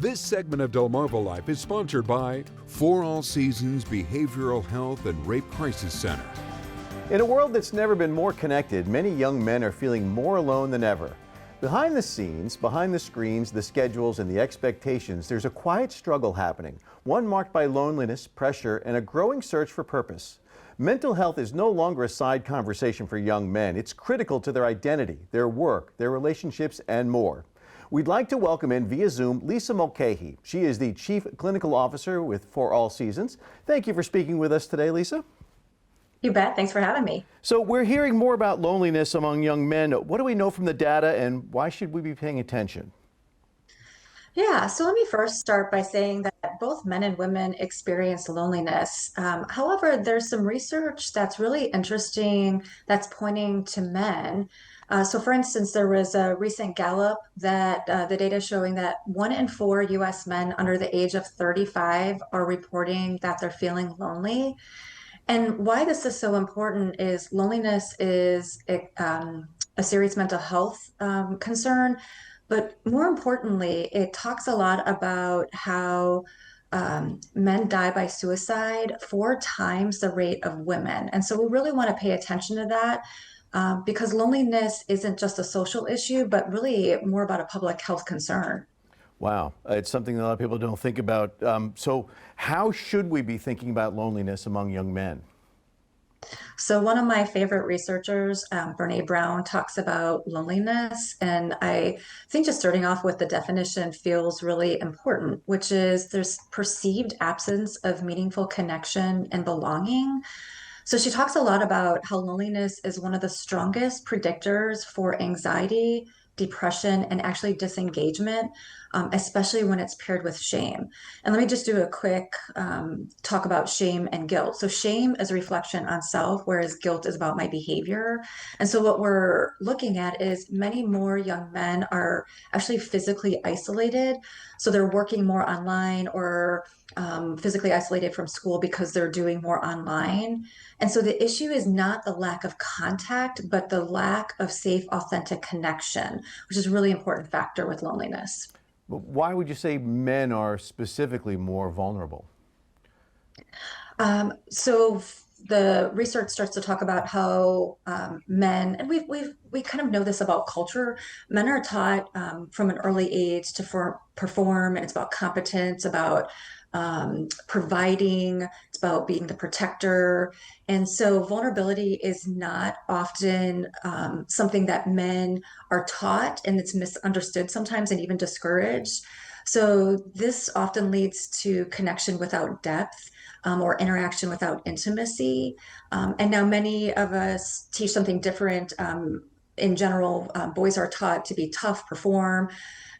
This segment of DelmarvaLife is sponsored by For All Seasons Behavioral Health and Rape Crisis Center. In a world that's never been more connected, many young men are feeling more alone than ever. Behind the scenes, behind the screens, the schedules, and the expectations, there's a quiet struggle happening, one marked by loneliness, pressure, and a growing search for purpose. Mental health is no longer a side conversation for young men. It's critical to their identity, their work, their relationships, and more. We'd like to welcome in via Zoom Lisa Mulcahy. She is the Chief Clinical Officer with For All Seasons. Thank you for speaking with us today, Lisa. You bet. Thanks for having me. So we're hearing more about loneliness among young men. What do we know from the data, and why should we be paying attention? Yeah, so let me first start by saying that both men and women experience loneliness. However, there's some research that's really interesting that's pointing to men. So for instance, there was a recent Gallup that the data showing that 1 in 4 US men under the age of 35 are reporting that they're feeling lonely. And why this is so important is loneliness is a serious mental health concern, but more importantly, it talks a lot about how men die by suicide 4 times the rate of women. And so we really want to pay attention to that because loneliness isn't just a social issue, but really more about a public health concern. Wow, it's something that a lot of people don't think about. So how should we be thinking about loneliness among young men? So one of my favorite researchers, Brene Brown, talks about loneliness. And I think just starting off with the definition feels really important, which is there's perceived absence of meaningful connection and belonging. So she talks a lot about how loneliness is one of the strongest predictors for anxiety, depression, and actually disengagement, especially when it's paired with shame. And let me just do a quick talk about shame and guilt. So shame is a reflection on self, whereas guilt is about my behavior. And so what we're looking at is many more young men are actually physically isolated. So they're working more online or physically isolated from school because they're doing more online. And so the issue is not the lack of contact, but the lack of safe, authentic connection, which is a really important factor with loneliness. But why would you say men are specifically more vulnerable? So the research starts to talk about how men, and we kind of know this about culture, men are taught from an early age to perform, and it's about competence, about providing, it's about being the protector. And so vulnerability is not often something that men are taught, and it's misunderstood sometimes and even discouraged. So this often leads to connection without depth. Or interaction without intimacy. And now many of us teach something different. In general, boys are taught to be tough, perform,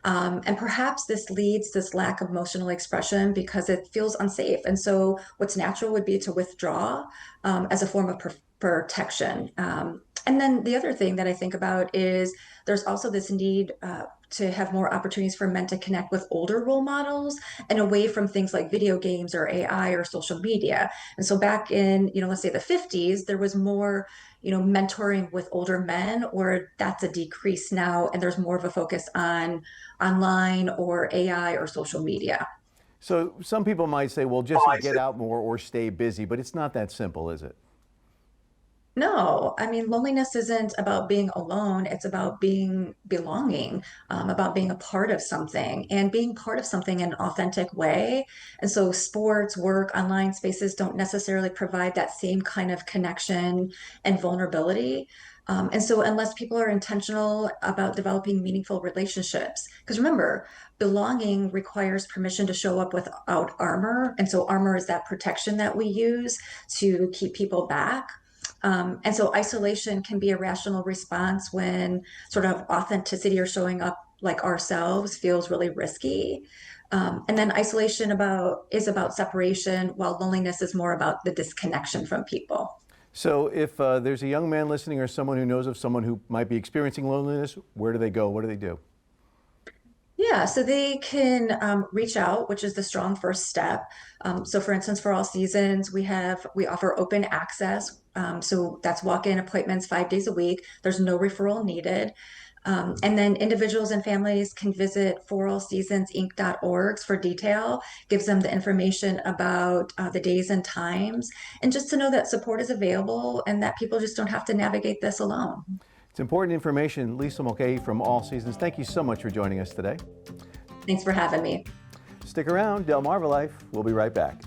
and perhaps this leads this lack of emotional expression because it feels unsafe. And so what's natural would be to withdraw as a form of protection. And then the other thing that I think about is there's also this need to have more opportunities for men to connect with older role models and away from things like video games or AI or social media. And so back in, let's say the 50s, there was more, mentoring with older men, or that's a decrease now. And there's more of a focus on online or AI or social media. So some people might say, well, just get out more or stay busy, but it's not that simple, is it? No, I mean, loneliness isn't about being alone. It's about being belonging, about being a part of something and being part of something in an authentic way. And so sports, work, online spaces don't necessarily provide that same kind of connection and vulnerability. And so unless people are intentional about developing meaningful relationships, because remember, belonging requires permission to show up without armor. And so armor is that protection that we use to keep people back. And so isolation can be a rational response when sort of authenticity or showing up like ourselves feels really risky. And then isolation is about separation, while loneliness is more about the disconnection from people. So if there's a young man listening or someone who knows of someone who might be experiencing loneliness, where do they go? What do they do? Yeah, so they can reach out, which is the strong first step. So for instance, for All Seasons, we offer open access. So that's walk-in appointments 5 days a week. There's no referral needed. And then individuals and families can visit forallseasonsinc.org for detail, gives them the information about the days and times, and just to know that support is available and that people just don't have to navigate this alone. It's important information. Lisa Mulcahy from All Seasons, thank you so much for joining us today. Thanks for having me. Stick around, Delmarva Life. We'll be right back.